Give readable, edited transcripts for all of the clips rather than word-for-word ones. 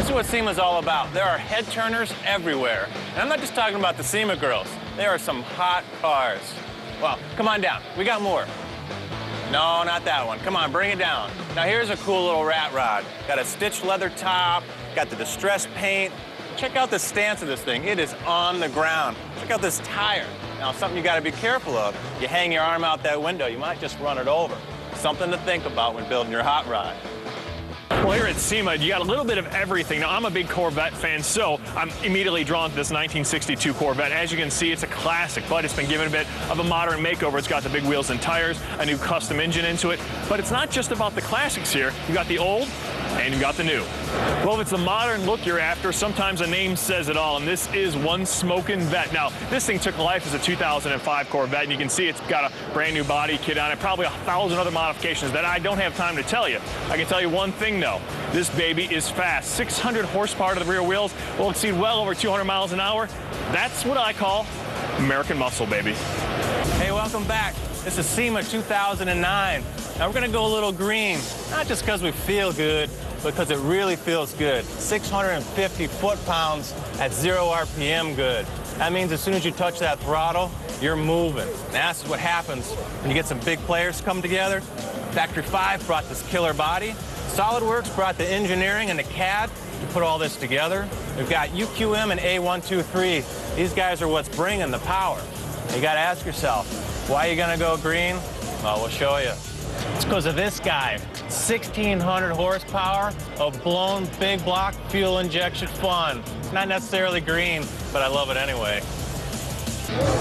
This is what SEMA's all about. There are head turners everywhere. And I'm not just talking about the SEMA girls. There are some hot cars. Well, come on down. We got more. No, not that one. Come on, bring it down. Now here's a cool little rat rod. Got a stitched leather top, got the distressed paint. Check out the stance of this thing. It is on the ground. Check out this tire. Now, something you gotta be careful of. You hang your arm out that window, you might just run it over. Something to think about when building your hot rod. Well, here at SEMA, you got a little bit of everything. Now, I'm a big Corvette fan, so I'm immediately drawn to this 1962 Corvette. As you can see, it's a classic, but it's been given a bit of a modern makeover. It's got the big wheels and tires, a new custom engine into it. But it's not just about the classics here. You got the old, and you got the new. Well, if it's the modern look you're after, sometimes a name says it all, and this is one smoking vet. Now, this thing took life as a 2005 Corvette, and you can see it's got a brand new body kit on it, probably 1,000 other modifications that I don't have time to tell you. I can tell you one thing, though. This baby is fast. 600 horsepower to the rear wheels will exceed well over 200 miles an hour. That's what I call American muscle, baby. Hey, welcome back. This is SEMA 2009. Now we're gonna go a little green, not just because we feel good, but because it really feels good. 650 foot-pounds at 0 RPM good. That means as soon as you touch that throttle, you're moving. And that's what happens when you get some big players come together. Factory 5 brought this killer body. SolidWorks brought the engineering and the CAD to put all this together. We've got UQM and A123. These guys are what's bringing the power. You gotta ask yourself, why are you gonna go green? Well, we'll show you. It's because of this guy. 1,600 horsepower of blown big block fuel injection fun. Not necessarily green, but I love it anyway.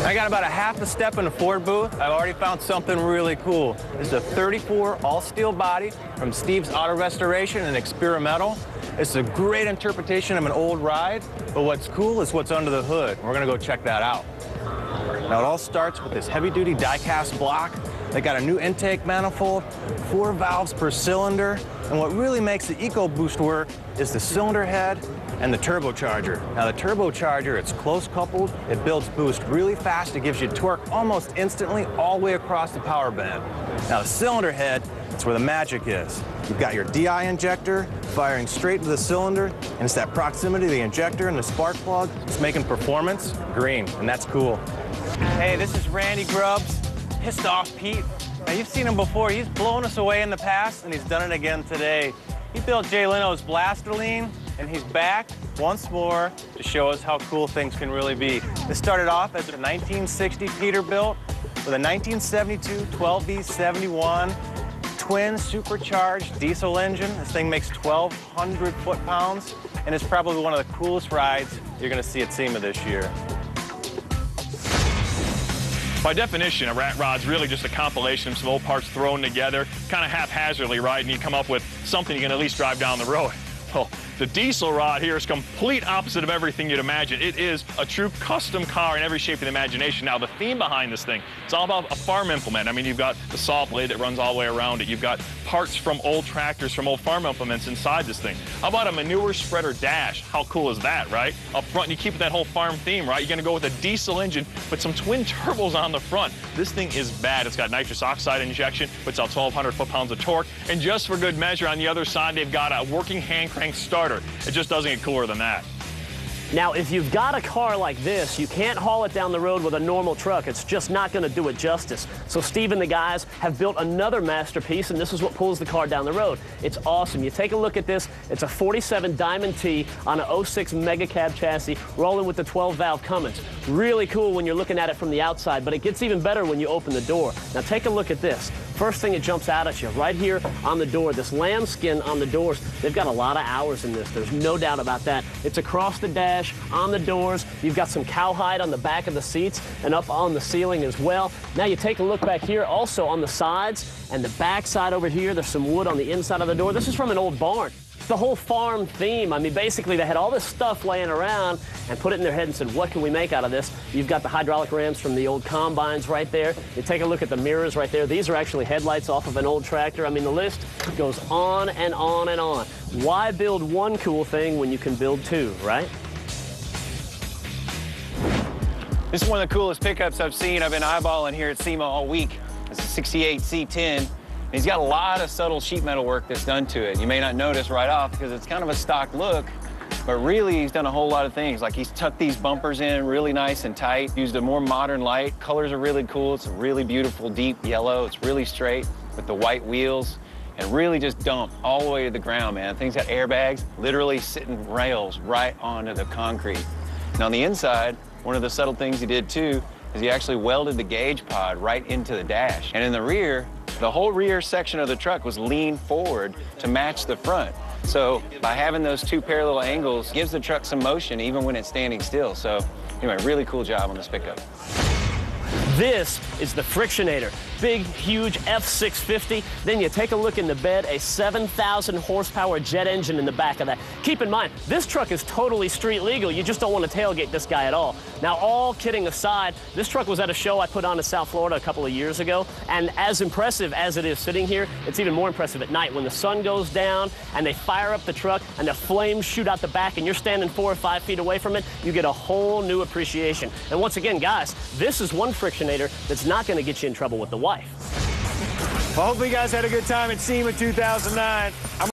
I got about a half a step in the Ford booth. I've already found something really cool. This is a 34 all-steel body from Steve's Auto Restoration and Experimental. It's a great interpretation of an old ride, but what's cool is what's under the hood. We're gonna go check that out. Now, it all starts with this heavy-duty die-cast block. They got a new intake manifold, 4 valves per cylinder, and what really makes the EcoBoost work is the cylinder head and the turbocharger. Now, the turbocharger, it's close coupled, it builds boost really fast, it gives you torque almost instantly all the way across the power band. Now, the cylinder head, that's where the magic is. You've got your DI injector firing straight to the cylinder, and it's that proximity of the injector and the spark plug that's making performance green, and that's cool. Hey, this is Randy Grubbs, Pissed Off Pete. Now, you've seen him before. He's blown us away in the past, and he's done it again today. He built Jay Leno's Blasterline, and he's back once more to show us how cool things can really be. This started off as a 1960 Peterbilt with a 1972 12V71 twin supercharged diesel engine. This thing makes 1,200 foot-pounds, and it's probably one of the coolest rides you're going to see at SEMA this year. By definition, a rat rod's really just a compilation of some old parts thrown together, kind of haphazardly, right? And you come up with something you can at least drive down the road. Well, the diesel rod here is complete opposite of everything you'd imagine. It is a true custom car in every shape of the imagination. Now, the theme behind this thing, it's all about a farm implement. I mean, you've got the saw blade that runs all the way around it. You've got parts from old tractors, from old farm implements inside this thing. How about a manure spreader dash? How cool is that, right? Up front, you keep that whole farm theme, right? You're gonna go with a diesel engine, but some twin turbos on the front. This thing is bad. It's got nitrous oxide injection, puts out 1,200 foot-pounds of torque. And just for good measure, on the other side, they've got a working hand crank starter. It just doesn't get cooler than that. Now, if you've got a car like this, you can't haul it down the road with a normal truck. It's just not going to do it justice. So Steve and the guys have built another masterpiece, and this is what pulls the car down the road. It's awesome. You take a look at this. It's a 47 Diamond T on an 06 Mega Cab chassis, rolling with the 12-valve Cummins. Really cool when you're looking at it from the outside, but it gets even better when you open the door. Now, take a look at this. First thing that jumps out at you, right here on the door, this lambskin on the doors, they've got a lot of hours in this. There's no doubt about that. It's across the dash, on the doors. You've got some cowhide on the back of the seats and up on the ceiling as well. Now you take a look back here, also on the sides and the back side over here, there's some wood on the inside of the door. This is from an old barn. The whole farm theme. I mean, basically, they had all this stuff laying around and put it in their head and said, what can we make out of this? You've got the hydraulic rams from the old combines right there. You take a look at the mirrors right there. These are actually headlights off of an old tractor. I mean, the list goes on and on and on. Why build one cool thing when you can build two, right? This is one of the coolest pickups I've seen. I've been eyeballing here at SEMA all week. It's a 68 C10. He's got a lot of subtle sheet metal work that's done to it. You may not notice right off because it's kind of a stock look, But really, he's done a whole lot of things. Like he's tucked these bumpers in really nice and tight, used a more modern light. Colors are really cool. It's a really beautiful, deep yellow. It's really straight with the white wheels and really just dumped all the way to the ground, man. Thing's got airbags, literally sitting rails right onto the concrete. And on the inside, one of the subtle things he did too is he actually welded the gauge pod right into the dash. And in the rear, the whole rear section of the truck was leaned forward to match the front. So by having those two parallel angles, gives the truck some motion even when it's standing still. So anyway, really cool job on this pickup. This is the Frictionator. Big, huge F650. Then you take a look in the bed, a 7,000 horsepower jet engine in the back of that. Keep in mind, this truck is totally street legal. You just don't want to tailgate this guy at all. Now, all kidding aside, this truck was at a show I put on in South Florida a couple of years ago, and as impressive as it is sitting here, it's even more impressive at night when the sun goes down and they fire up the truck and the flames shoot out the back and you're standing 4 or 5 feet away from it. You get a whole new appreciation. And once again, guys, this is one Frictionator that's not going to get you in trouble with the wife. Well, hopefully you guys had a good time at SEMA 2009.